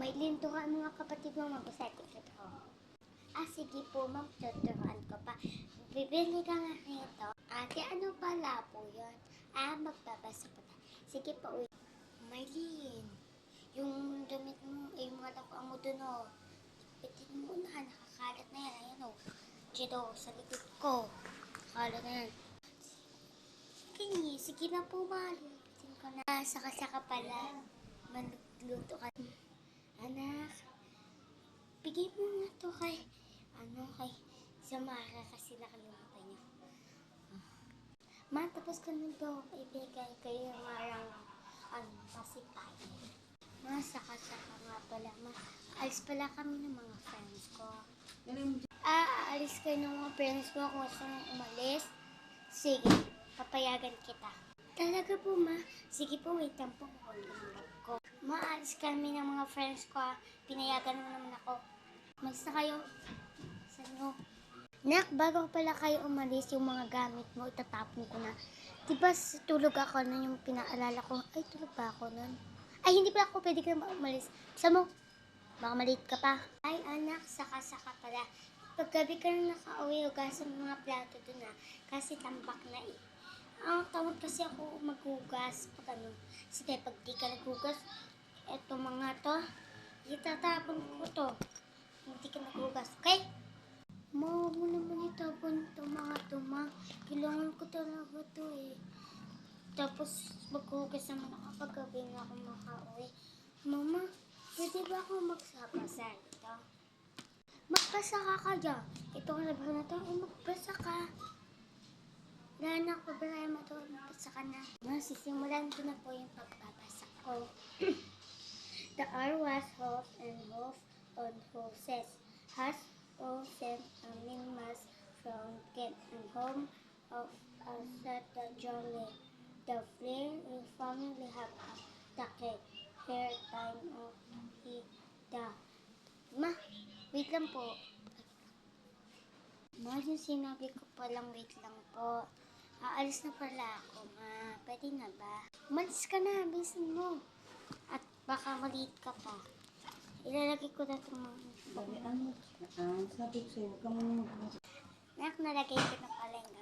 May lintuhan mga kapatid mo, magbasa ko ito. Sige po ma'am, tuturuan ko pa. Bibili ka nga nito. Ate, ano pala po yun? Magbabasa po tayo. Sige po, uy. Maylin, yung damit mo, yung mga lakuan mo dun, oh. Bitin mo na, nakakalat na yan. Ayan, oh. Dito, sa likod ko. Nakakalat na yan. Sige na po, malitin ko na. Saka-saka pala. Magluto ka. Anak, bigay mo nga to kay Samara kasi nakalimutan niyo. Ma, tapos ko nito ibigay kayo marang pasipay. Ma, saka-saka nga pala. Ma, alis pala kami ng mga friends ko. Aalis kayo ng mga friends ko kung saan umalis. Sige, papayagan kita. Talaga po, ma. Sige po, wait lang po. Ko. Maalis kami ng mga friends ko. Pinayagan mo naman ako. Malis na kayo. Sa inyo. Nak, bago pala kayo umalis, yung mga gamit mo, itatapon ko na. Diba tulog ako na yung pinaalala ko? Ay, tulog ba ako nun? Ay, hindi pala ako pwede ka umalis. Sa mo, baka malate ka pa. Ay, anak, saka-saka pala. Paggabi ka na nakauwi, hugasan ng mga plato dun na. Kasi tambak na eh. Tawad kasi ako maghugas pag ano. Sige, pag di ka naghugas, eto mga to, itatapon ko to. Hindi ka naghugas, okay? Ma, mo naman itapon to mga to, ma. Kailangan ko talaga to eh. Tapos maghugas naman ako pag gabi na ako makauwi. Mama, pwede ba ako magsapasa ito? Magbasa ka dyan. Ito ka na ba na to? Magbasa ka. Wala na ako, problema to. Magbasa ka na. Masisimulan ko na po yung pagbabasa ko. The R was half and half on horses. Has all sent a mass from Kent and home of a set the jolly. The flare will finally have a take hair time of the Ma, wait lang po. Ma, yung sinabi ko palang wait lang po. Aalis na pala ako, ma. Pwede na ba? Umalis ka na, bisan mo. At baka maliit ka pa. Ilalagay ko na itong mga... Sabi ko sa'yo, huwag ka muna mag-. Nak, nalagay ko na pala yung